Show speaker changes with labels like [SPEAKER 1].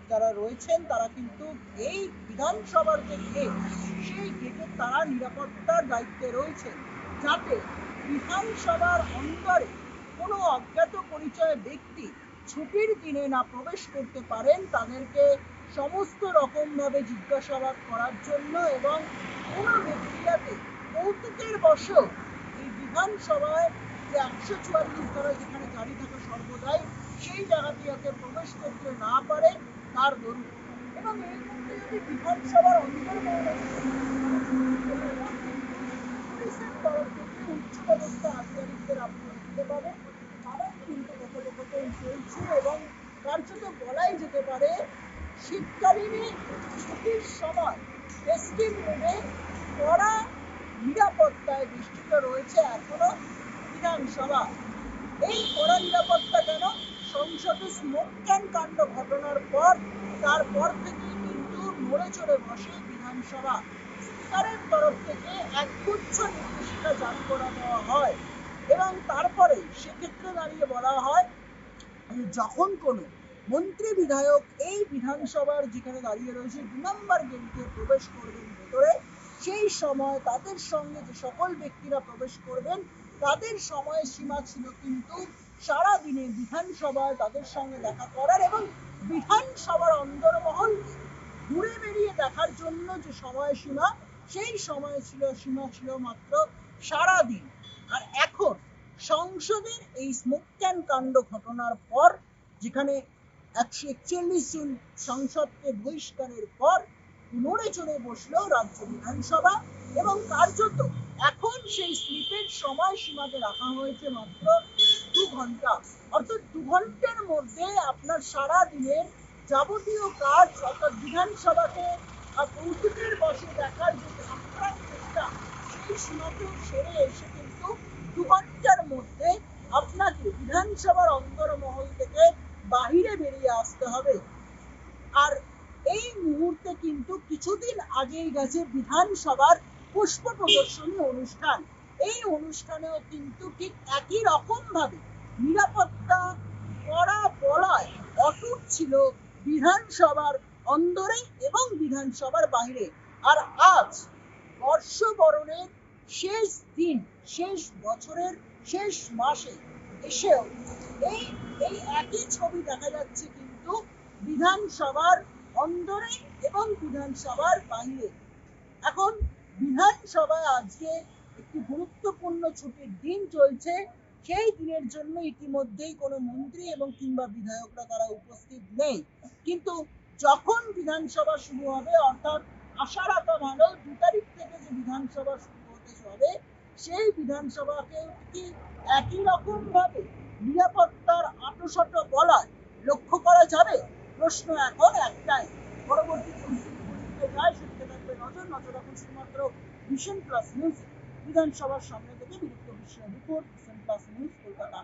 [SPEAKER 1] যারা রয়েছেন তারা কিন্তু এই বিধানসভার যে গেট, সেই গেটের তারা নিরাপত্তার দায়িত্বে রয়েছেন, যাতে বিধানসভার অন্দরে কোনো অজ্ঞাত পরিচয় ব্যক্তি ছুটির দিনে না প্রবেশ করতে পারেন। তাদেরকে সমস্ত রকমভাবে জিজ্ঞাসাবাদ করার জন্য এবং কোনো ব্যক্তি যাতে কৌতুকের বশেও এই বিধানসভায় যে 144 ধারা যেখানে জারি থাকা সর্বদাই, সেই জায়গাটি যাতে প্রবেশ করতে না পারে তার দরুন। এবং এই মধ্যে যদি বিধানসভার অন্তর্মহলে পুলিশের তরফ থেকে উচ্চপদস্থ আধিকারিকদের আপনারা দেখতে পাবেন, তারাই কিন্তু কথোপকথন চলছে এবং কার্যত বলাই যেতে পারে শীতকালীন ছুটির সময় ফেস্টিভ মোডে কড়া নিরাপত্তায় বেষ্টিত রয়েছে এখনো বিধানসভা। এই কড়া নিরাপত্তা কেন? সংসদে স্মোক ক্যান কাণ্ড ঘটনার পর তারপর থেকেই কিন্তু নড়ে চড়ে বসে বিধানসভা। স্পিকারের তরফ থেকে একগুচ্ছ নির্দেশিকা জারি করা দেওয়া হয় এবং তারপরে সেক্ষেত্রে দাঁড়িয়ে বলা হয় যখন কোনো মন্ত্রী বিধায়ক এই বিধানসভার যেখানে দাঁড়িয়ে রয়েছে 2 নম্বর গেট দিয়ে প্রবেশ করবেন ভেতরে, সেই সময় তাদের সঙ্গে যে সকল ব্যক্তিরা প্রবেশ করবেন তাদের সময় সীমা ছিল কিন্তু সারা দিনে বিধানসভায় তাদের সঙ্গে দেখা করার এবং বিধানসভার অন্দরমহলকে ঘুরে বেরিয়ে দেখার জন্য যে সময়সীমা, সেই সীমা ছিল মাত্র সারা দিন। আর এখন সংসদের এই স্মোক ক্যান কাণ্ড ঘটনার পর, যেখানে 141 জন সংসদকে বহিষ্কারের পর নড়ে চড়ে বসলো রাজ্য বিধানসভা এবং কার্যত এখন সেই স্লিপের সময়সীমাতে রাখা হয়েছে মাত্র 2 ঘন্টা। অর্থাৎ 2 ঘন্টার মধ্যে আপনার সারা দিনের যাবতীয় কাজ, অর্থাৎ বিধানসভাকে কৌতুকের বসে দেখার যে আপ্রাণ চেষ্টা, সেই সীমাতেও সেরে এসে কিন্তু 2 ঘন্টার মধ্যে আপনাকে বিধানসভার অন্দরমহল থেকে বাহিরে বেরিয়ে আসতে হবে। আর এই মুহূর্তে কিন্তু কিছুদিন আগেই গেছে বিধানসভার পুষ্প প্রদর্শনী অনুষ্ঠান। এই অনুষ্ঠানেও কিন্তু ঠিক একই রকম ভাবে নিরাপত্তা কড়া বলয় অটুট ছিল বিধানসভার অন্দরে এবং বিধানসভার বাইরে। আর আজ বর্ষবরণের শেষ দিন, শেষ বছরের শেষ মাসে এসেও এই একই ছবি দেখা যাচ্ছে কিন্তু বিধানসভার অন্দরে এবং বিধানসভার বাইরে। এখন বিধানসভায় আজকে একটি গুরুত্বপূর্ণ ছুটির দিন চলছে, সেই দিনের জন্য ইতিমধ্যেই কোনো মন্ত্রী এবং কিংবা বিধায়করা তারা উপস্থিত নেই। কিন্তু যখন বিধানসভা শুরু হবে, অর্থাৎ আশা রাখা ভালো 2 তারিখ থেকে যে বিধানসভা শুরু হতে হবে, সেই বিধানসভাকে কি একই রকম ভাবে নিরাপত্তার আঁটোসাঁটো বলয় লক্ষ্য করা যাবে? প্রশ্ন এখন একটাই। পরবর্তী পরিস্থিতি যায় সেদিকে থাকবে নজর রাখুন শুধুমাত্র ভিশন প্লাস নিউজ। বিধানসভার সামনে থেকে বিরুদ্ধ বিশ্বের report, vision plus news, Kolkata.